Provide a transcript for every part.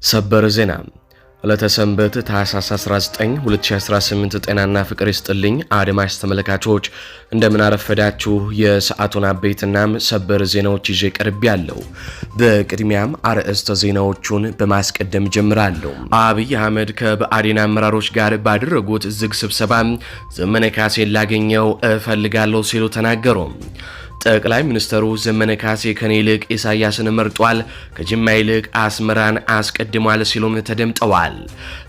ሰበር ዜና ለተሰንበት ታህሳስ 19 2018 ጤናና ፍቅር ይስጥልኝ አድማጭ ተመልካቾች እንደምን አረፈዳችሁ። የሰዓቱን አበይትና ሰበር ዜናዎች ይዤ ቀርቤያለሁ። በቅድሚያም አርዕስተ ዜናዎቹን በማስቀደም ጀምራለሁ። አብይ አህመድ ከብአዴን አመራሮች ጋር ባደረጉት ዝግ ስብሰባ ዘመነ ካሴን ላገኘው እፈልጋለሁ ሲሉ ተናገሩ። ጠቅላይ ሚኒስትሩ ዘመነ ካሴ ከኔ ይልቅ ኢሳያስን መርጧል፣ ከጅማ ይልቅ አስመራን አስቀድሟል ሲሉም ተደምጠዋል።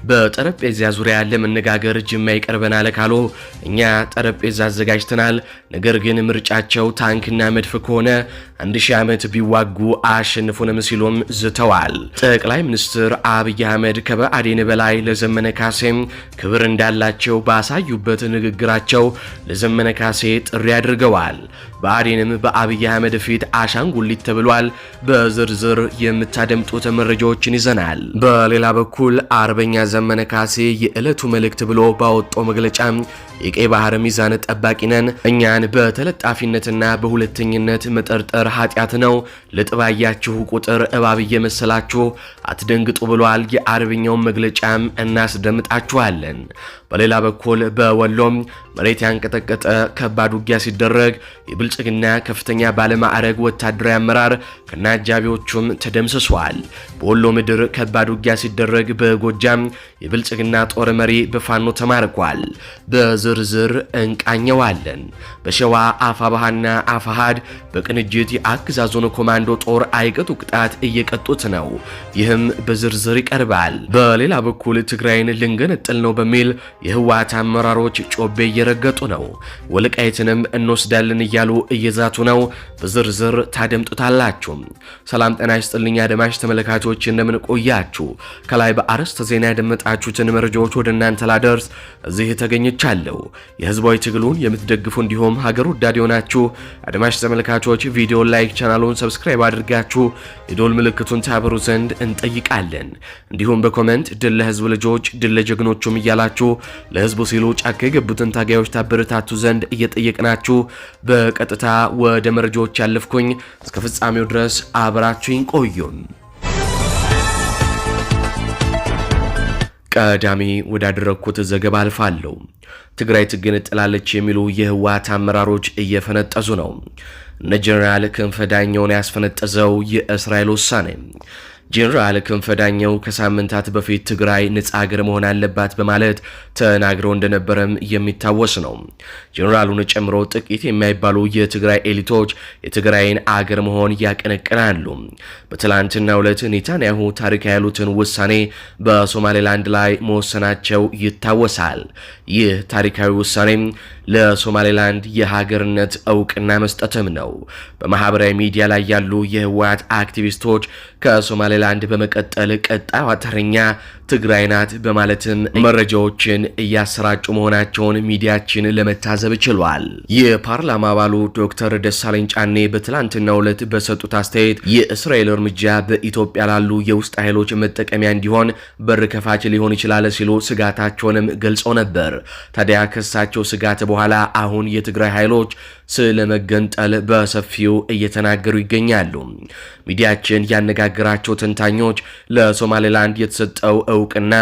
በጠረጴዛ ዙሪያ ለመነጋገር ጅማ ይቀርበናል ካሉ እኛ ጠረጴዛ አዘጋጅተናል፣ ነገር ግን ምርጫቸው ታንክና መድፍ ከሆነ 1000 ዓመት ቢዋጉ አሸንፉንም ሲሉም ዝተዋል። ጠቅላይ ሚኒስትር አብይ አህመድ ከብአዴን በላይ ለዘመነ ካሴም ክብር እንዳላቸው ባሳዩበት ንግግራቸው ለዘመነ ካሴ ጥሪ አድርገዋል። ብአዴንም በአብይ አህመድ ፊት አሻንጉሊት ተብሏል። በዝርዝር የምታደምጡት መረጃዎችን ይዘናል። በሌላ በኩል አርበኛ ዘመነ ካሴ የዕለቱ መልእክት ብሎ ባወጣው መግለጫ የቀይ ባህር ሚዛን ጠባቂ ነን፣ እኛን በተለጣፊነትና በሁለተኝነት መጠርጠር ኃጢአት ነው፣ ለጥባያችሁ ቁጥር እባብ እየመሰላችሁ አትደንግጡ ብሏል። የአርበኛውን መግለጫም እናስደምጣችኋለን። በሌላ በኩል በወሎም መሬት ያንቀጠቀጠ ከባድ ውጊያ ሲደረግ የብልጽግና ከፍተኛ ባለማዕረግ ወታደራዊ አመራር ከነአጃቢዎቹም ተደምስሷል። በወሎ ምድር ከባድ ውጊያ ሲደረግ በጎጃም የብልጽግና ጦር መሪ በፋኖ ተማርኳል። በዝርዝር እንቃኘዋለን። በሸዋ አፋባሃና አፋሃድ በቅንጅት የአገዛዙን ኮማንዶ ጦር አይቀጡ ቅጣት እየቀጡት ነው። ይህም በዝርዝር ይቀርባል። በሌላ በኩል ትግራይን ልንገነጥል ነው በሚል የህወሓት አመራሮች ጮቤ እየረገጡ ነው። ወልቃይትንም እንወስዳለን እያሉ እየዛቱ ነው። በዝርዝር ታደምጡታላችሁ። ሰላም ጤና ይስጥልኝ አድማጭ ተመልካቾች እንደምን ቆያችሁ። ከላይ በአርዕስተ ዜና ያደመጣችሁትን መረጃዎች ወደ እናንተ ላደርስ እዚህ ተገኝቻለሁ። የህዝባዊ ትግሉን የምትደግፉ እንዲሁም ሀገር ወዳድ የሆናችሁ አድማጭ ተመልካቾች ቪዲዮ ላይክ፣ ቻናሉን ሰብስክራይብ አድርጋችሁ የዶል ምልክቱን ታበሩ ዘንድ እንጠይቃለን። እንዲሁም በኮሜንት ድል ለህዝብ ልጆች ድል ለጀግኖቹም እያላችሁ ለህዝቡ ሲሉ ጫካ የገቡትን ታጋዮች ታበረታቱ ዘንድ እየጠየቅናችሁ በቀጥታ ወደ መረጃዎች ያለፍኩኝ። እስከ ፍጻሜው ድረስ አብራችሁኝ ቆዩን። ቀዳሚ ወዳደረኩት ዘገባ አልፋለሁ። ትግራይ ትገነጠላለች የሚሉ የህወሓት አመራሮች እየፈነጠዙ ነው። እነ ጀነራል ክንፈ ዳኘውን ያስፈነጠዘው የእስራኤል ውሳኔ። ጀነራል ክንፈ ዳኘው ከሳምንታት በፊት ትግራይ ነጻ ሀገር መሆን አለባት በማለት ተናግረው እንደነበረም የሚታወስ ነው። ጀነራሉን ጨምሮ ጥቂት የማይባሉ የትግራይ ኤሊቶች የትግራይን አገር መሆን ያቀነቅናሉ። በትላንትናው ዕለት ኔታንያሁ ታሪክ ያሉትን ውሳኔ በሶማሌላንድ ላይ መወሰናቸው ይታወሳል። ይህ ታሪካዊ ውሳኔ ለሶማሌላንድ የሀገርነት እውቅና መስጠትም ነው። በማህበራዊ ሚዲያ ላይ ያሉ የህወሓት አክቲቪስቶች ከሶማሌላንድ በመቀጠል ቀጣዩ ተረኛ ትግራይ ናት በማለትም መረጃዎችን እያሰራጩ መሆናቸውን ሚዲያችን ለመታዘብ ችሏል። የፓርላማ አባሉ ዶክተር ደሳለኝ ጫኔ በትላንትናው ዕለት በሰጡት አስተያየት የእስራኤል እርምጃ በኢትዮጵያ ላሉ የውስጥ ኃይሎች መጠቀሚያ እንዲሆን በር ከፋች ሊሆን ይችላል ሲሉ ስጋታቸውንም ገልጸው ነበር። ታዲያ ከሳቸው ስጋት በኋላ አሁን የትግራይ ኃይሎች ስለመገንጠል በሰፊው እየተናገሩ ይገኛሉ። ሚዲያችን ያነጋገራቸው ተንታኞች ለሶማሌላንድ የተሰጠው እውቅና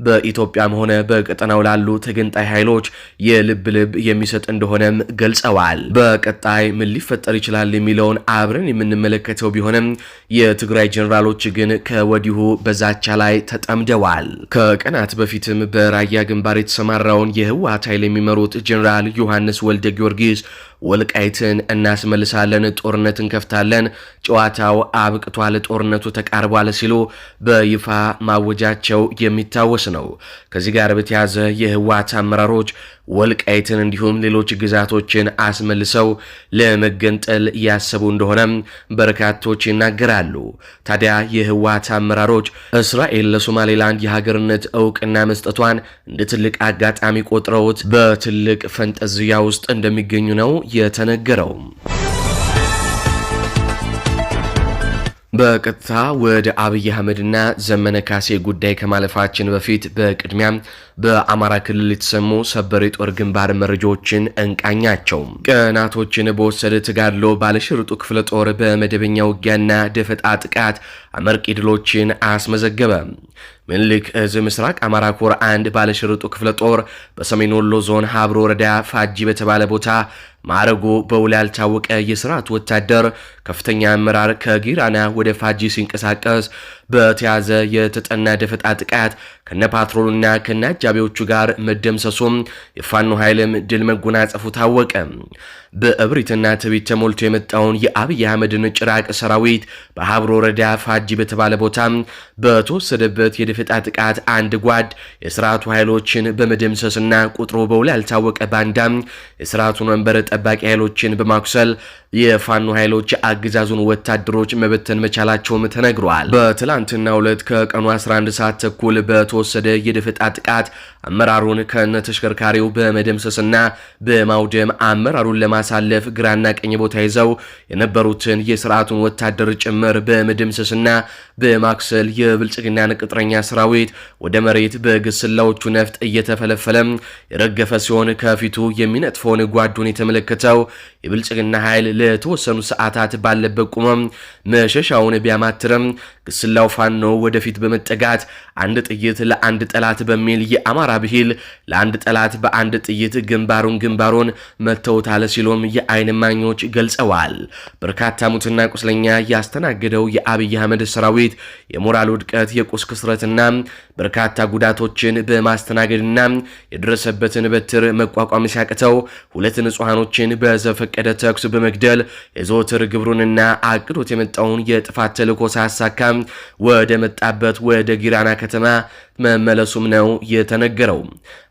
በኢትዮጵያም ሆነ በቀጠናው ላሉ ተገንጣይ ኃይሎች የልብ ልብ የሚሰጥ እንደሆነም ገልጸዋል። በቀጣይ ምን ሊፈጠር ይችላል የሚለውን አብረን የምንመለከተው ቢሆንም የትግራይ ጀነራሎች ግን ከወዲሁ በዛቻ ላይ ተጠምደዋል። ከቀናት በፊትም በራያ ግንባር የተሰማራውን የህወሓት ኃይል የሚመሩት ጀነራል ዮሐንስ ወልደ ጊዮርጊስ ወልቃይትን እናስመልሳለን፣ ጦርነት እንከፍታለን፣ ጨዋታው አብቅቷል፣ ጦርነቱ ተቃርቧል ሲሉ በይፋ ማወጃቸው የሚታወስ ነው። ከዚህ ጋር በተያያዘ የህወሓት አመራሮች ወልቃይትን እንዲሁም ሌሎች ግዛቶችን አስመልሰው ለመገንጠል ያሰቡ እንደሆነም በርካቶች ይናገራሉ። ታዲያ የህወሓት አመራሮች እስራኤል ለሶማሌላንድ የሀገርነት እውቅና መስጠቷን እንደ ትልቅ አጋጣሚ ቆጥረውት በትልቅ ፈንጠዝያ ውስጥ እንደሚገኙ ነው የተነገረው። በቀጥታ ወደ አብይ አህመድና ዘመነ ካሴ ጉዳይ ከማለፋችን በፊት በቅድሚያ በአማራ ክልል የተሰሙ ሰበር የጦር ግንባር መረጃዎችን እንቃኛቸው። ቀናቶችን በወሰደ ተጋድሎ ባለሽርጡ ክፍለ ጦር በመደበኛ ውጊያና ደፈጣ ጥቃት አመርቂ ድሎችን አስመዘገበ። ምኒልክ እዝ ምስራቅ አማራ ኮር 1 ባለሽርጡ ክፍለ ጦር በሰሜን ወሎ ዞን ሀብሮ ወረዳ ፋጂ በተባለ ቦታ ማረጉ በውል ያልታወቀ የስርዓቱ ወታደር ከፍተኛ አመራር ከጊራና ወደ ፋጂ ሲንቀሳቀስ በተያዘ የተጠና ደፈጣ ጥቃት ከነፓትሮሉና ከነአጃቢዎቹ ጋር መደምሰሱም የፋኖ ኃይልም ድል መጎናጸፉ ታወቀ። በእብሪትና ትዕቢት ተሞልቶ የመጣውን የአብይ አህመድን ጭራቅ ሰራዊት በሀብሮ ወረዳ ፋጂ በተባለ ቦታ በተወሰደበት የደፈጣ ጥቃት አንድ ጓድ የስርዓቱ ኃይሎችን በመደምሰስና ቁጥሩ በውል ያልታወቀ ባንዳም የስርዓቱን ወንበር ጠባቂ ኃይሎችን በማኩሰል የፋኖ ኃይሎች አገዛዙን ወታደሮች መበተን መቻላቸውም ተነግሯል። በትላንትናው ዕለት ከቀኑ 11 ሰዓት ተኩል በተወሰደ የደፈጣ ጥቃት አመራሩን ከነተሽከርካሪው በመደምሰስና በማውደም አመራሩን ለማሳለፍ ግራና ቀኝ ቦታ ይዘው የነበሩትን የስርዓቱን ወታደር ጭምር በመደምሰስና በማክሰል የብልጽግናን ቅጥረኛ ሰራዊት ወደ መሬት በግስላዎቹ ነፍጥ እየተፈለፈለ የረገፈ ሲሆን ከፊቱ የሚነጥፈውን ጓዱን የተመለከተው የብልጽግና ኃይል ለተወሰኑ ሰዓታት ባለበት ቆሞ መሸሻውን ቢያማትርም ግስላው ፋኖ ወደፊት በመጠጋት አንድ ጥይት ለአንድ ጠላት በሚል የአማራ ብሂል ለአንድ ጠላት በአንድ ጥይት ግንባሩን መተውታል ሲሉም የአይን እማኞች ገልጸዋል። በርካታ ሙትና ቁስለኛ ያስተናገደው የአብይ አህመድ ሰራዊት የሞራል ውድቀት፣ የቁስ ክስረትና በርካታ ጉዳቶችን በማስተናገድና የደረሰበትን በትር መቋቋም ሲያቅተው ሁለት ንጹሃኖችን በዘፈቀደ ተኩስ በመግደል የዘወትር ግብሩንና አቅዶት የመጣውን የጥፋት ተልዕኮ ሳያሳካ ወደ መጣበት ወደ ጊራና ከተማ መመለሱም ነው የተነገረው።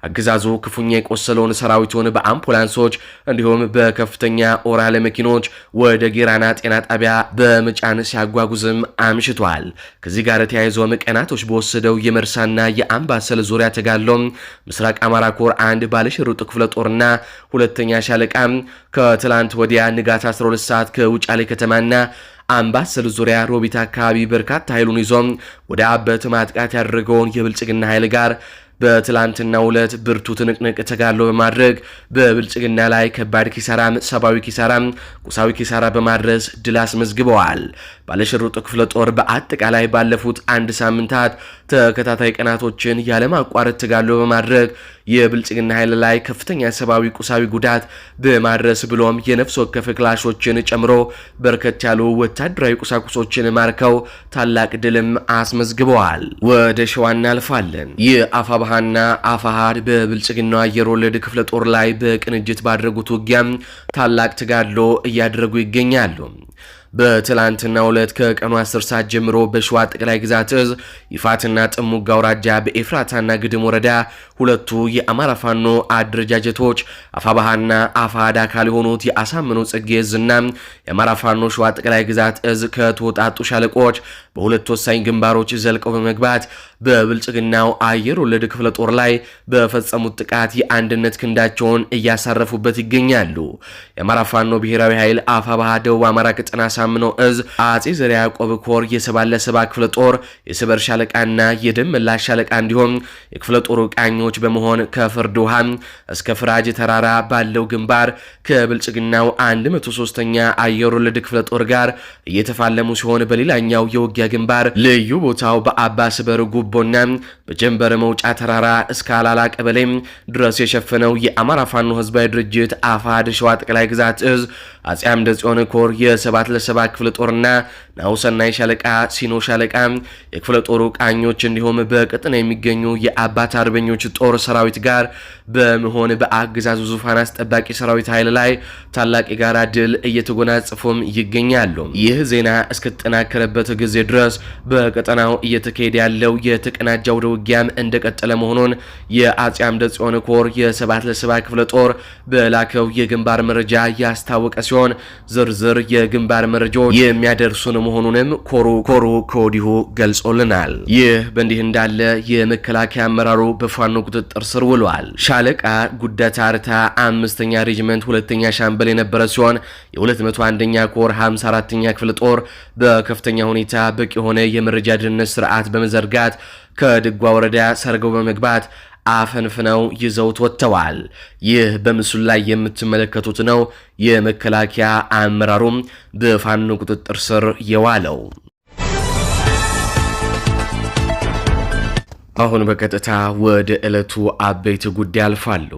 አገዛዙ ክፉኛ የቆሰለውን ሰራዊቱን በአምቡላንሶች እንዲሁም በከፍተኛ ኦራል መኪኖች ወደ ጊራና ጤና ጣቢያ በመጫን ሲያጓጉዝም አምሽቷል። ከዚህ ጋር ተያይዞም ቀናቶች በወሰደው የመርሳና የአምባሰል ዙሪያ ተጋድሎ ምስራቅ አማራ ኮር 1 ባለሽርጡ ክፍለ ጦርና ሁለተኛ ሻለቃ ከትላንት ወዲያ ንጋት 12 ሰዓት ከውጫሌ ከተማና አምባሰል ዙሪያ ሮቢት አካባቢ በርካታ ኃይሉን ይዞ ወደ አበት ማጥቃት ያደረገውን የብልጽግና ኃይል ጋር በትላንትናው ዕለት ብርቱ ትንቅንቅ ተጋድሎ በማድረግ በብልጽግና ላይ ከባድ ኪሳራም፣ ሰብአዊ ኪሳራም፣ ቁሳዊ ኪሳራ በማድረስ ድል አስመዝግበዋል። ባለሽርጡ ክፍለ ጦር በአጠቃላይ ባለፉት አንድ ሳምንታት ተከታታይ ቀናቶችን ያለማቋረጥ ተጋድሎ በማድረግ የብልጽግና ኃይል ላይ ከፍተኛ ሰብአዊ ቁሳዊ ጉዳት በማድረስ ብሎም የነፍስ ወከፍ ክላሾችን ጨምሮ በርከት ያሉ ወታደራዊ ቁሳቁሶችን ማርከው ታላቅ ድልም አስመዝግበዋል። ወደ ሸዋ እናልፋለን። የአፋብሃና አፋሃድ በብልጽግናው አየር ወለድ ክፍለ ጦር ላይ በቅንጅት ባደረጉት ውጊያም ታላቅ ተጋድሎ እያደረጉ ይገኛሉ። በትላንትናው ዕለት ከቀኑ 10 ሰዓት ጀምሮ በሸዋ ጠቅላይ ግዛት እዝ ይፋትና ጥሙጋ አውራጃ በኤፍራታና ግድም ወረዳ ሁለቱ የአማራ ፋኖ አደረጃጀቶች አፋባሃና አፋሃድ አካል የሆኑት የአሳምነው ጽጌ እዝና የአማራ ፋኖ ሸዋ ጠቅላይ ግዛት እዝ ከተወጣጡ ሻለቆች በሁለት ወሳኝ ግንባሮች ዘልቀው በመግባት በብልጽግናው አየር ወለድ ክፍለ ጦር ላይ በፈጸሙት ጥቃት የአንድነት ክንዳቸውን እያሳረፉበት ይገኛሉ። የአማራ ፋኖ ብሔራዊ ኃይል አፋባሃ ደቡብ አማራ ቀጠና አሳምነው እዝ አጼ ዘርዓ ያዕቆብ ኮር የ77 ክፍለ ጦር የስበር ሻለቃና የደም መላሽ ሻለቃ እንዲሁም የክፍለ ጦሩ ቃኞች በመሆን ከፍርድ ውሃ እስከ ፍራጅ ተራራ ባለው ግንባር ከብልጽግናው 103ኛ አየር ወለድ ክፍለ ጦር ጋር እየተፋለሙ ሲሆን በሌላኛው የውጊያ ግንባር ልዩ ቦታው በአባ ስበር ጉቦና በጀንበር መውጫ ተራራ እስከ አላላ ቀበሌ ድረስ የሸፈነው የአማራ ፋኖ ህዝባዊ ድርጅት አፋሕድ ሸዋ ጠቅላይ ግዛት እዝ አጼ አምደ ጽዮን ኮር የ7 ክፍለ ጦርና ናሁሰናይ ሻለቃ ሲኖ ሻለቃ የክፍለ ጦሩ ቃኞች እንዲሁም በቀጠና የሚገኙ የአባት አርበኞች ጦር ሰራዊት ጋር በመሆን በአገዛዙ ዙፋን አስጠባቂ ሰራዊት ኃይል ላይ ታላቅ የጋራ ድል እየተጎናጸፉም ይገኛሉ። ይህ ዜና እስከተጠናከረበት ጊዜ ድረስ በቀጠናው እየተካሄደ ያለው የተቀናጀ አውደ ውጊያም እንደቀጠለ መሆኑን የአጼ አምደ ጽዮን ኮር የ7 ክፍለ ጦር በላከው የግንባር መረጃ ያስታወቀ ሲሆን ዝርዝር የግንባር መረጃዎች የሚያደርሱን መሆኑንም ኮሩ ከወዲሁ ገልጾልናል። ይህ በእንዲህ እንዳለ የመከላከያ አመራሩ በፋኖ ቁጥጥር ስር ውሏል። ሻለቃ ጉዳታ አርታ 5ኛ ሬጂመንት 2ኛ ሻምበል የነበረ ሲሆን የ201ኛ ኮር 54ኛ ክፍለ ጦር በከፍተኛ ሁኔታ በቂ የሆነ የመረጃ ደህንነት ስርዓት በመዘርጋት ከድጓ ወረዳ ሰርገው በመግባት አፈንፍነው ይዘውት ወጥተዋል። ይህ በምስሉ ላይ የምትመለከቱት ነው የመከላከያ አመራሩም በፋኖ ቁጥጥር ስር የዋለው። አሁን በቀጥታ ወደ ዕለቱ አበይት ጉዳይ አልፋሉ።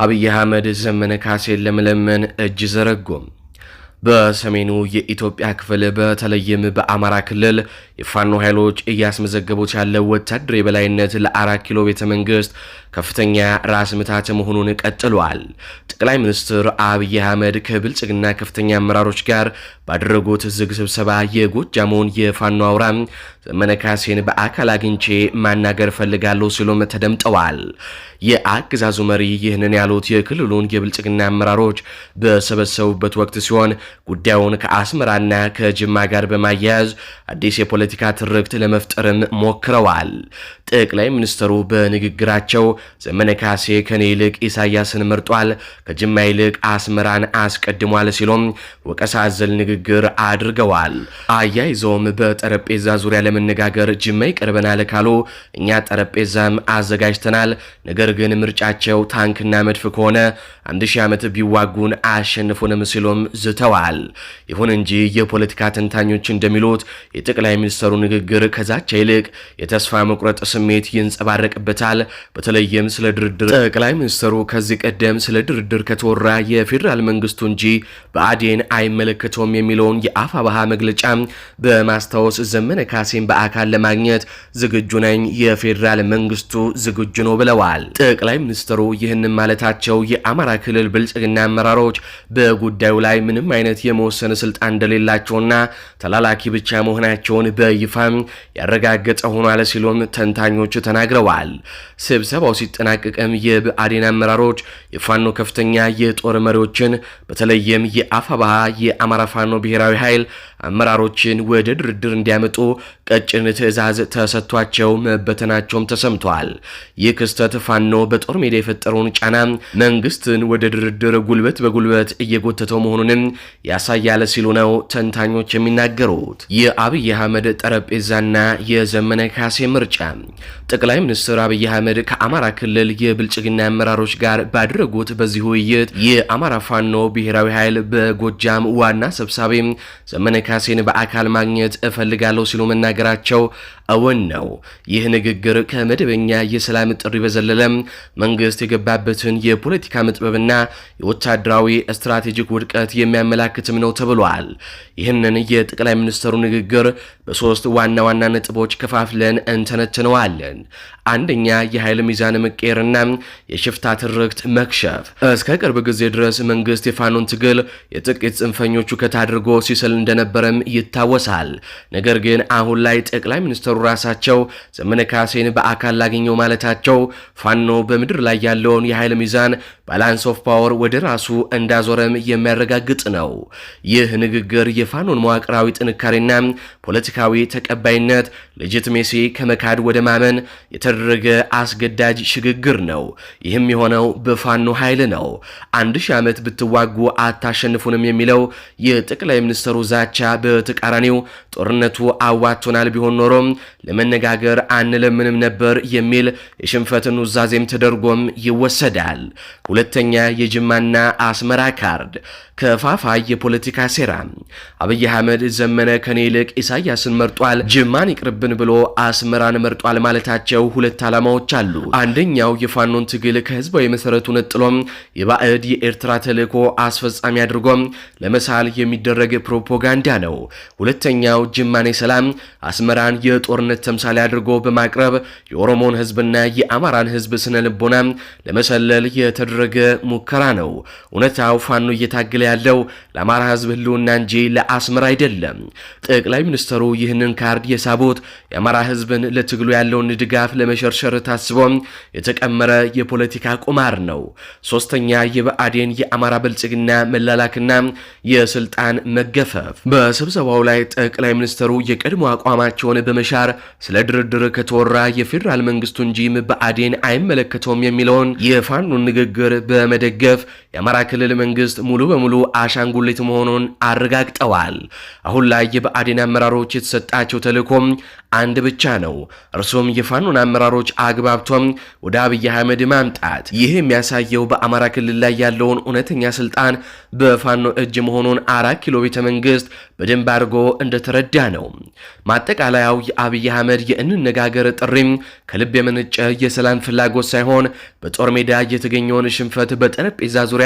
አብይ አህመድ ዘመነ ካሴን ለመለመን እጅ ዘረጉም። በሰሜኑ የኢትዮጵያ ክፍል በተለይም በአማራ ክልል የፋኖ ኃይሎች እያስመዘገቡት ያለው ወታደራዊ የበላይነት ለ4 ኪሎ ቤተ መንግስት ከፍተኛ ራስ ምታት መሆኑን ቀጥሏል። ጠቅላይ ሚኒስትር አብይ አህመድ ከብልጽግና ከፍተኛ አመራሮች ጋር ባደረጉት ዝግ ስብሰባ የጎጃሙን የፋኖ አውራ ዘመነ ካሴን በአካል አግኝቼ ማናገር ፈልጋለሁ ሲሉም ተደምጠዋል። የአገዛዙ መሪ ይህንን ያሉት የክልሉን የብልጽግና አመራሮች በሰበሰቡበት ወቅት ሲሆን ጉዳዩን ከአስመራና ከጅማ ጋር በማያያዝ አዲስ የፖለቲካ ትርክት ለመፍጠርም ሞክረዋል። ጠቅላይ ሚኒስትሩ በንግግራቸው ዘመነ ካሴ ከኔ ይልቅ ኢሳያስን መርጧል፣ ከጅማ ይልቅ አስመራን አስቀድሟል ሲሉም ወቀሳ አዘል ንግግር አድርገዋል። አያይዘውም በጠረጴዛ ዙሪያ ለመነጋገር ጅማ ይቀርበናል ካሉ እኛ ጠረጴዛም አዘጋጅተናል፣ ነገር ግን ምርጫቸው ታንክና መድፍ ከሆነ 1000 ዓመት ቢዋጉን አያሸንፉንም ሲሉም ዝተዋል። ይሁን እንጂ የፖለቲካ ተንታኞች እንደሚሉት የጠቅላይ ሚኒስትሩ ንግግር ከዛቻ ይልቅ የተስፋ መቁረጥ ስሜት ይንጸባረቅበታል። በተለይም ስለ ድርድር ጠቅላይ ሚኒስትሩ ከዚህ ቀደም ስለ ድርድር ከተወራ የፌዴራል መንግስቱ እንጂ ብአዴን አይመለከተውም የሚለውን የአፋብኃ መግለጫ በማስታወስ ዘመነ ካሴን በአካል ለማግኘት ዝግጁ ነኝ፣ የፌዴራል መንግስቱ ዝግጁ ነው ብለዋል። ጠቅላይ ሚኒስትሩ ይህንን ማለታቸው የአማራ ክልል ብልጽግና አመራሮች በጉዳዩ ላይ ምንም አይነት የመወሰን ስልጣን እንደሌላቸውና ተላላኪ ብቻ መሆናቸውን በይፋ ያረጋገጠ ሆኗል ሲሉም ተንታኞች ተናግረዋል። ስብሰባው ሲጠናቀቅም የብአዴን አመራሮች የፋኖ ከፍተኛ የጦር መሪዎችን በተለይም የአፋብኃ የአማራ ፋኖ ብሔራዊ ኃይል አመራሮችን ወደ ድርድር እንዲያመጡ ቀጭን ትዕዛዝ ተሰጥቷቸው መበተናቸውም ተሰምቷል። ይህ ክስተት ፋኖ በጦር ሜዳ የፈጠረውን ጫና መንግስትን ወደ ድርድር ጉልበት በጉልበት እየጎተተው መሆኑንም ያሳያል ሲሉ ነው ተንታኞች የሚናገሩት። የአብይ አህመድ ጠረጴዛና የዘመነ ካሴ ምርጫ። ጠቅላይ ሚኒስትር አብይ አህመድ ከአማራ ክልል የብልጽግና አመራሮች ጋር ባደረጉት በዚህ ውይይት የአማራ ፋኖ ብሔራዊ ኃይል በጎጃም ዋና ሰብሳቢ ዘመነ ካሴን በአካል ማግኘት እፈልጋለሁ ሲሉ መናገራቸው እውን ነው። ይህ ንግግር ከመደበኛ የሰላም ጥሪ በዘለለ መንግስት የገባበትን የፖለቲካ መጥበብና የወታደራዊ ስትራቴጂክ ውድቀት የሚያመላክትም ነው ተብሏል። ይህንን የጠቅላይ ሚኒስትሩ ንግግር በሶስት ዋና ዋና ነጥቦች ከፋፍለን እንተነትነዋለን። አንደኛ፣ የኃይል ሚዛን መቀየርና የሽፍታ ትርክት መክሸፍ። እስከ ቅርብ ጊዜ ድረስ መንግስት የፋኖን ትግል የጥቂት ጽንፈኞቹ ከታድርጎ ሲስል እንደነበረም ይታወሳል። ነገር ግን አሁን ላይ ጠቅላይ ሚኒስትሩ ራሳቸው ዘመነ ካሴን በአካል ላገኘው ማለታቸው ፋኖ በምድር ላይ ያለውን የኃይል ሚዛን ባላንስ ኦፍ ፓወር ወደ ራሱ እንዳዞረም የሚያረጋግጥ ነው። ይህ ንግግር የፋኖን መዋቅራዊ ጥንካሬና ፖለቲካዊ ተቀባይነት ሌጂቲሜሲ ከመካድ ወደ ማመን የተደረገ አስገዳጅ ሽግግር ነው። ይህም የሆነው በፋኖ ኃይል ነው። 1000 ዓመት ብትዋጉ አታሸንፉንም የሚለው የጠቅላይ ሚኒስትሩ ዛቻ በተቃራኒው ጦርነቱ አዋቶናል ቢሆን ኖሮም ለመነጋገር አንለምንም ነበር የሚል የሽንፈትን ውዛዜም ተደርጎም ይወሰዳል። ሁለተኛ፣ የጅማና አስመራ ካርድ ከፋፋይ የፖለቲካ ሴራ። አብይ አህመድ ዘመነ ከኔ ይልቅ ኢሳያስን መርጧል፣ ጅማን ይቅርብን ብሎ አስመራን መርጧል ማለታቸው ሁለት ዓላማዎች አሉ። አንደኛው የፋኖን ትግል ከህዝባዊ መሰረቱ ነጥሎም የባዕድ የኤርትራ ተልእኮ አስፈጻሚ አድርጎም ለመሳል የሚደረግ ፕሮፓጋንዳ ነው። ሁለተኛው ጅማኔ ሰላም፣ አስመራን የጦርነት ተምሳሌ አድርጎ በማቅረብ የኦሮሞን ህዝብና የአማራን ህዝብ ስነ ልቦና ለመሰለል የተደረገ ሙከራ ነው። እውነታው ፋኖ እየታገለ ያለው ለአማራ ህዝብ ህልውና እንጂ ለአስመራ አይደለም። ጠቅላይ ሚኒስትሩ ይህንን ካርድ የሳቡት የአማራ ህዝብን ለትግሉ ያለውን ድጋፍ ለመሸርሸር ታስቦ የተቀመረ የፖለቲካ ቁማር ነው። ሶስተኛ፣ የብአዴን የአማራ ብልጽግና መላላክና የስልጣን መገፈፍ። በስብሰባው ላይ ጠቅላይ ሚኒስትሩ የቀድሞ አቋማቸውን በመሻር ስለ ድርድር ከተወራ የፌዴራል መንግስቱ እንጂ ብአዴን አይመለከተውም የሚለውን የፋኖን ንግግር በመደገፍ የአማራ ክልል መንግስት ሙሉ በሙሉ አሻንጉሊት መሆኑን አረጋግጠዋል። አሁን ላይ የብአዴን አመራሮች የተሰጣቸው ተልዕኮም አንድ ብቻ ነው። እርሱም የፋኖን አመራሮች አግባብቶም ወደ አብይ አህመድ ማምጣት። ይህ የሚያሳየው በአማራ ክልል ላይ ያለውን እውነተኛ ስልጣን በፋኖ እጅ መሆኑን 4 ኪሎ ቤተ መንግስት በደንብ አድርጎ እንደተረዳ ነው። ማጠቃለያው የአብይ አህመድ የእንነጋገር ጥሪም ከልብ የመነጨ የሰላም ፍላጎት ሳይሆን በጦር ሜዳ የተገኘውን ሽንፈት በጠረጴዛ ዙሪያ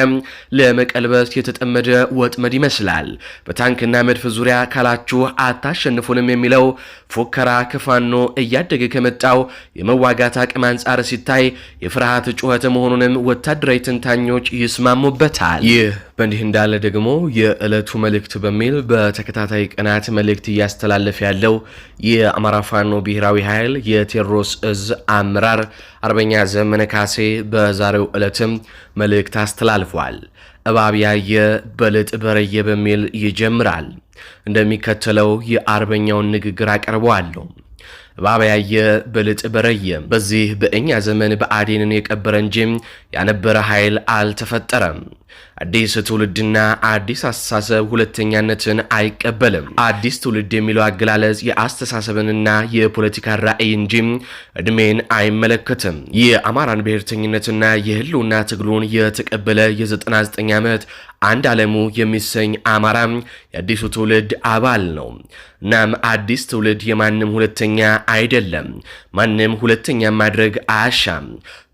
ለመቀልበስ የተጠመደ ወጥመድ ይመስላል። በታንክና መድፍ ዙሪያ ካላችሁ አታሸንፉንም የሚለው ፉከራ ከፋኖ እያደገ ከመጣው የመዋጋት አቅም አንጻር ሲታይ የፍርሃት ጩኸት መሆኑንም ወታደራዊ ተንታኞች ይስማሙበታል። ይህ በእንዲህ እንዳለ ደግሞ የዕለቱ መልእክት በሚል በተከታታይ ቀናት መልእክት እያስተላለፈ ያለው የአማራ ፋኖ ብሔራዊ ኃይል የቴዎድሮስ እዝ አመራር አርበኛ ዘመነ ካሴ በዛሬው ዕለትም መልእክት አስተላልፏል። እባብ ያየ በልጥ በረየ በሚል ይጀምራል። እንደሚከተለው የአርበኛውን ንግግር አቀርበዋለሁ። እባብ ያየ በልጥ በረየ። በዚህ በእኛ ዘመን ብአዴንን የቀበረ እንጂ ያነበረ ኃይል አልተፈጠረም። አዲስ ትውልድና አዲስ አስተሳሰብ ሁለተኛነትን አይቀበልም። አዲስ ትውልድ የሚለው አገላለጽ የአስተሳሰብንና የፖለቲካ ራዕይ እንጂ እድሜን አይመለከትም። የአማራን ብሔርተኝነትና የህልውና ትግሉን የተቀበለ የ99 ዓመት አንድ ዓለሙ የሚሰኝ አማራ የአዲሱ ትውልድ አባል ነው። እናም አዲስ ትውልድ የማንም ሁለተኛ አይደለም። ማንም ሁለተኛ ማድረግ አያሻም።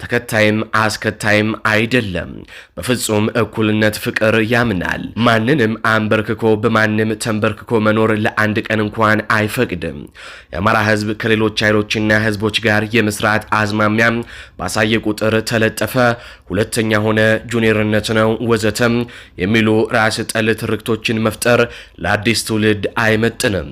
ተከታይም አስከታይም አይደለም። በፍጹም እኩልነት ፍቅር ያምናል። ማንንም አንበርክኮ በማንም ተንበርክኮ መኖር ለአንድ ቀን እንኳን አይፈቅድም። የአማራ ህዝብ ከሌሎች ኃይሎችና ህዝቦች ጋር የመስራት አዝማሚያ ባሳየ ቁጥር ተለጠፈ፣ ሁለተኛ ሆነ፣ ጁኒየርነት ነው ወዘተም የሚሉ ራስ ጠል ትርክቶችን መፍጠር ለአዲስ ትውልድ አይመጥንም።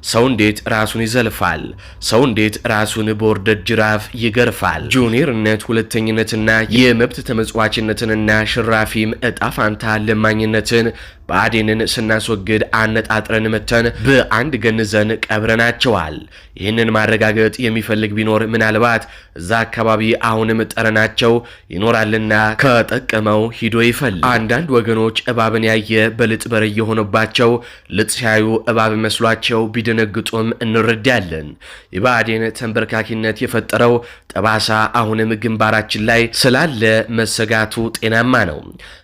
ሰው እንዴት ራሱን ይዘልፋል? ሰው እንዴት ራሱን በወርደት ጅራፍ ይገርፋል? ጁኒየርነት ሁለተኝነትና የመብት ተመጽዋችነትንና ሽራፊም እጣፋንታ ለማኝነትን ብአዴንን ስናስወግድ አነጣጥረን መተን በአንድ ገንዘን ቀብረናቸዋል። ይህንን ማረጋገጥ የሚፈልግ ቢኖር ምናልባት እዛ አካባቢ አሁንም ጠረናቸው ይኖራልና ከጠቀመው ሂዶ ይፈልግ። አንዳንድ ወገኖች እባብን ያየ በልጥ በር የሆነባቸው ልጥ ሲያዩ እባብ መስሏቸው ቢደነግጡም እንረዳለን። የብአዴን ተንበርካኪነት የፈጠረው ጠባሳ አሁንም ግንባራችን ላይ ስላለ መሰጋቱ ጤናማ ነው።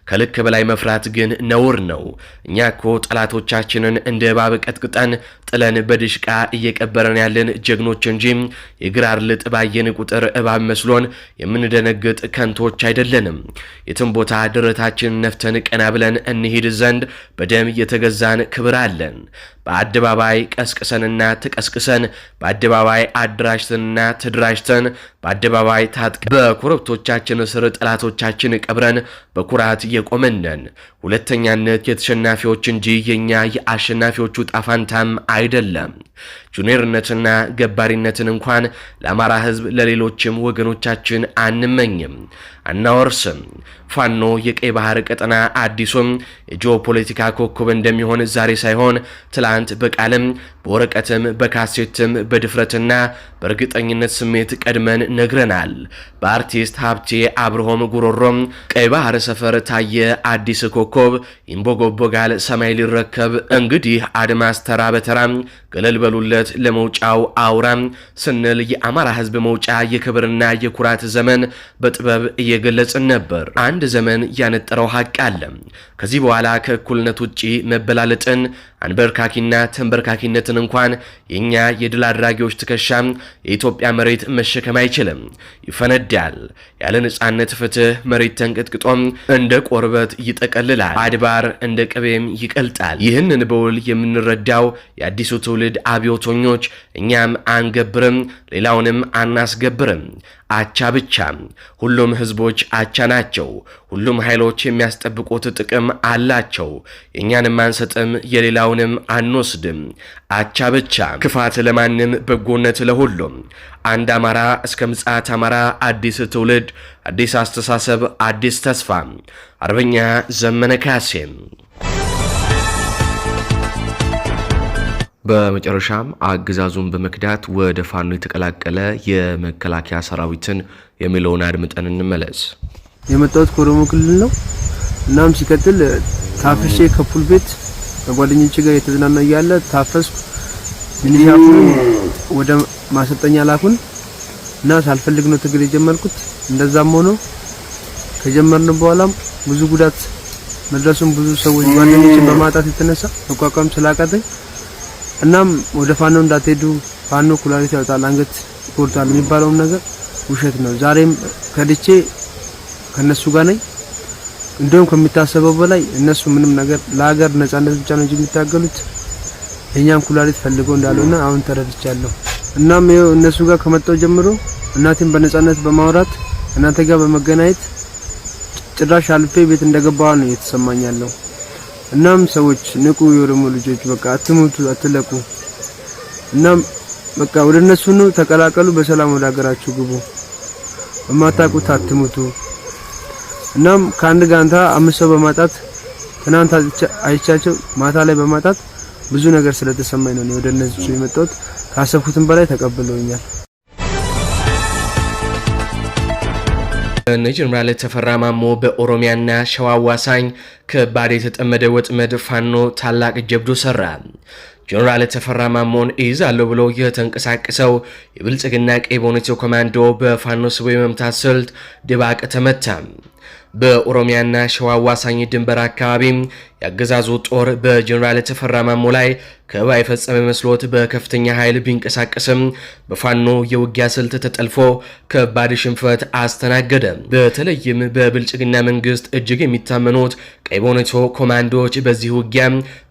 ከልክ በላይ መፍራት ግን ነውር ነው። እኛ እኮ ጠላቶቻችንን እንደ እባብ ቀጥቅጠን ጥለን በድሽቃ እየቀበረን ያለን ጀግኖች እንጂ የግራር ልጥ ባየን ቁጥር እባብ መስሎን የምንደነግጥ ከንቶች አይደለንም። የትም ቦታ ደረታችንን ነፍተን ቀና ብለን እንሄድ ዘንድ በደም የተገዛን ክብር አለን። በአደባባይ ቀስቅሰንና ተቀስቅሰን፣ በአደባባይ አደራጅተንና ተደራጅተን፣ በአደባባይ ታጥቀን በኮረብቶቻችን ስር ጠላቶቻችን ቀብረን በኩራት የቆመነን። ሁለተኛነት የተሸናፊዎች እንጂ የኛ የአሸናፊዎቹ ጣፋንታም አይደለም። ጁኒየርነትና ገባሪነትን እንኳን ለአማራ ህዝብ ለሌሎችም ወገኖቻችን አንመኝም፣ አናወርስም። ፋኖ የቀይ ባህር ቀጠና አዲሱም የጂኦፖለቲካ ኮከብ እንደሚሆን ዛሬ ሳይሆን ትላንት በቃልም በወረቀትም በካሴትም በድፍረትና በእርግጠኝነት ስሜት ቀድመን ነግረናል። በአርቲስት ሀብቴ አብርሆም ጉሮሮም ቀይ ባህር ሰፈር ታየ አዲስ ኮከብ ይንቦጎቦጋል ሰማይ ሊረከብ። እንግዲህ አድማስ ተራ በተራ ገለል በሉለት ለመውጫው አውራም ስንል የአማራ ህዝብ መውጫ የክብርና የኩራት ዘመን በጥበብ እየገለጽን ነበር። አንድ ዘመን ያነጠረው ሀቅ አለ። ከዚህ በኋላ ከእኩልነት ውጪ መበላለጥን፣ አንበርካኪና ተንበርካኪነትን እንኳን የኛ የድል አድራጊዎች ትከሻ የኢትዮጵያ መሬት መሸከም አይችልም። ይፈነዳል። ያለ ነጻነት ፍትህ መሬት ተንቀጥቅጦም እንደ ቆርበት ይጠቀልላል። አድባር እንደ ቅቤም ይቀልጣል። ይህንን በውል የምንረዳው የአዲሱ ትውልድ አብዮተኞች እኛም አንገብርም፣ ሌላውንም አናስገብርም። አቻ ብቻ። ሁሉም ህዝቦች አቻ ናቸው። ሁሉም ኃይሎች የሚያስጠብቁት ጥቅም አላቸው። የእኛንም አንሰጥም፣ የሌላውንም አንወስድም። አቻ ብቻ። ክፋት ለማንም፣ በጎነት ለሁሉም። አንድ አማራ እስከ ምጽአት አማራ። አዲስ ትውልድ፣ አዲስ አስተሳሰብ፣ አዲስ ተስፋ። አርበኛ ዘመነ ካሴ። በመጨረሻም አገዛዙን በመክዳት ወደ ፋኖ የተቀላቀለ የመከላከያ ሰራዊትን የሚለውን አድምጠን እንመለስ። የመጣሁት ከኦሮሞ ክልል ነው። እናም ሲከተል ታፍሼ ከፑል ቤት ከጓደኞቼ ጋር የተዝናናው ያለ ታፈስኩ። ሚሊሻው ወደ ማሰልጠኛ ላኩን እና ሳልፈልግ ነው ትግል የጀመርኩት። እንደዛም ሆኖ ከጀመርን በኋላም ብዙ ጉዳት መድረሱን ብዙ ሰዎች ጓደኞቼን በማጣት የተነሳ መቋቋም ስላቃተኝ እናም ወደ ፋኖ እንዳትሄዱ ፋኖ ኩላሊት ያወጣል አንገት ይቆርጣል የሚባለው ነገር ውሸት ነው። ዛሬም ከድቼ ከነሱ ጋር ነኝ። እንደውም ከሚታሰበው በላይ እነሱ ምንም ነገር ለሀገር ነጻነት ብቻ ነው የሚታገሉት። የኛም ኩላሊት ፈልገው እንዳልሆነ አሁን ተረድቻለሁ። እናም ይኸው እነሱ ጋር ከመጣው ጀምሮ እናቴን በነጻነት በማውራት እናንተ ጋር በመገናኘት ጭራሽ አልፌ ቤት እንደገባው ነው የተሰማኛለሁ። እናም ሰዎች ንቁ፣ የኦሮሞ ልጆች በቃ አትሙቱ፣ አትለቁ። እናም በቃ ወደ እነሱ ነው ተቀላቀሉ፣ በሰላም ወደ ሀገራችሁ ግቡ፣ በማታውቁት አትሙቱ። እናም ከአንድ ጋንታ 5 ሰው በማጣት ትናንት አይቻቸው ማታ ላይ በማጣት ብዙ ነገር ስለተሰማኝ ነው ወደ እነሱ የመጣሁት። ካሰብኩትም በላይ ተቀብለውኛል። ጀነራል ተፈራ ማሞ በኦሮሚያና ሸዋ አዋሳኝ ከባድ የተጠመደ ወጥመድ ፋኖ ታላቅ ጀብዱ ሰራ። ጀነራል ተፈራ ማሞን ይዛለው ብሎ የተንቀሳቀሰው የብልጽግና ቀይ ቦኔቶ ኮማንዶ በፋኖ ስቦ የመምታት ስልት ድባቅ ተመታ። በኦሮሚያና ሸዋ አዋሳኝ ድንበር አካባቢ ያገዛዙ ጦር በጀነራል ተፈራ ማሞ ላይ ከበባ የፈጸመ መስሎት በከፍተኛ ኃይል ቢንቀሳቀስም በፋኖ የውጊያ ስልት ተጠልፎ ከባድ ሽንፈት አስተናገደ። በተለይም በብልጽግና መንግስት እጅግ የሚታመኑት ቀይ ቦኔቶ ኮማንዶዎች በዚህ ውጊያ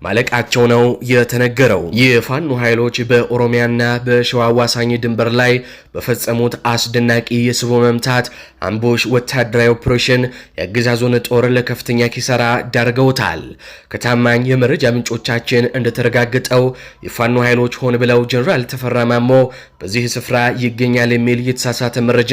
ማለቃቸው ነው የተነገረው። የፋኖ ኃይሎች በኦሮሚያና በሸዋ አዋሳኝ ድንበር ላይ በፈጸሙት አስደናቂ የስቦ መምታት አምቡሽ ወታደራዊ ኦፕሬሽን የአገዛዙን ጦር ለከፍተኛ ኪሳራ ዳርገውታል። ከታማኝ የመረጃ ምንጮቻችን እንደተረጋገጠው የፋኖ ኃይሎች ሆን ብለው ጀነራል ተፈራ ማሞ በዚህ ስፍራ ይገኛል የሚል የተሳሳተ መረጃ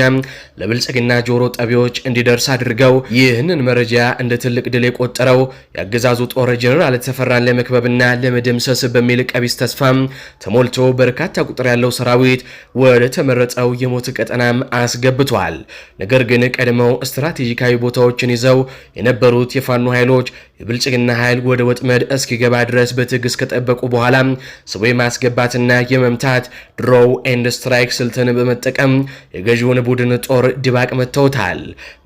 ለብልጽግና ጆሮ ጠቢዎች እንዲደርስ አድርገው ይህንን መረጃ እንደ ትልቅ ድል የቆጠረው የአገዛዙ ጦር ጀነራል ተፈራን ለመክበብና ለመደምሰስ በሚል ቀቢስ ተስፋ ተሞልቶ በርካታ ቁጥር ያለው ሰራዊት ወደ ተመረጠው የሞት ቀጠናም አስገብቷል። ነገር ግን ቀድመው ስትራቴጂካዊ ቦታዎችን ይዘው የነበሩት የፋኖ ኃይሎች የብልጽግና ኃይል ወደ ወጥመድ እስኪገባ ድረስ በትዕግስት ከጠበቁ በኋላ ስቦ የማስገባትና የመምታት ድሮው ኤንድ ስትራይክ ስልትን በመጠቀም የገዢውን ቡድን ጦር ድባቅ መተውታል።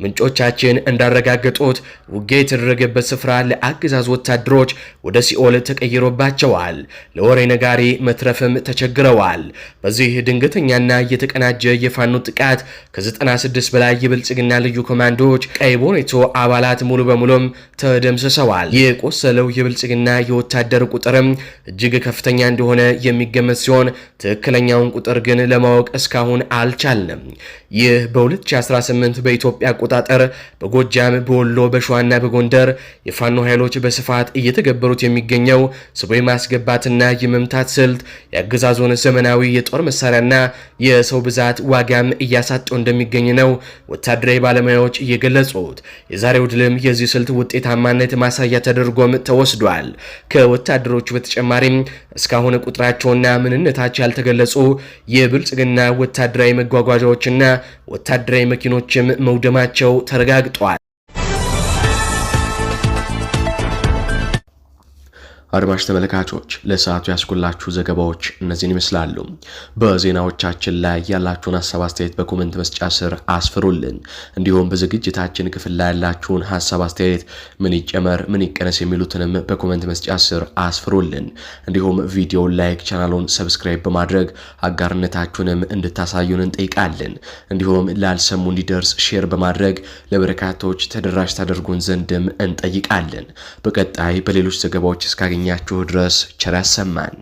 ምንጮቻችን እንዳረጋገጡት ውጊያ የተደረገበት ስፍራ ለአገዛዝ ወታደሮች ወደ ሲኦል ተቀይሮባቸዋል። ለወሬ ነጋሪ መትረፍም ተቸግረዋል። በዚህ ድንገተኛና የተቀናጀ የፋኖ ጥቃት ከ96 በላይ የብልጽግና ልዩ ኮማንዶዎች ቀይ ቦኔቶ አባላት ሙሉ በሙሉም ተደምስሰዋል። የቆሰለው የብልጽግና የወታደር ቁጥርም እጅግ ከፍተኛ እንደሆነ የሚገመት ሲሆን ትክክለኛውን ቁጥር ግን ለማወቅ እስካሁን አልቻልንም። ይህ በ2018 በኢትዮጵያ አቆጣጠር በጎጃም፣ በወሎ፣ በሸዋና በጎንደር የፋኖ ኃይሎች በስፋት እየተገበሩት የሚገኘው ስቦ የማስገባትና የመምታት ስልት የአገዛዙን ዘመናዊ የጦር መሳሪያና የሰው ብዛት ዋጋም እያሳጠው እንደሚገኝ ነው ወታደራዊ ባለሙያዎች እየገለጹት። የዛሬው ድልም የዚህ ስልት ውጤታማነት ማሳያ ተደርጎም ተወስዷል። ከወታደሮቹ በተጨማሪም እስካሁን ቁጥራቸውና ምንነታቸው ያልተገለጹ የብልጽግና ወታደራዊ መጓጓዣዎችና ወታደራዊ መኪኖችም መውደማቸው ተረጋግጧል። አድማጭ ተመልካቾች ለሰዓቱ ያስኩላችሁ ዘገባዎች እነዚህን ይመስላሉ። በዜናዎቻችን ላይ ያላችሁን ሀሳብ አስተያየት በኮሜንት መስጫ ስር አስፍሩልን። እንዲሁም በዝግጅታችን ክፍል ላይ ያላችሁን ሀሳብ አስተያየት ምን ይጨመር ምን ይቀነስ የሚሉትንም በኮሜንት መስጫ ስር አስፍሩልን። እንዲሁም ቪዲዮውን ላይክ፣ ቻናሉን ሰብስክራይብ በማድረግ አጋርነታችሁንም እንድታሳዩን እንጠይቃለን። እንዲሁም ላልሰሙ እንዲደርስ ሼር በማድረግ ለበርካቶች ተደራሽ ታደርጉን ዘንድም እንጠይቃለን። በቀጣይ በሌሎች ዘገባዎች እስካገኛችሁ ድረስ ቸር ያሰማን።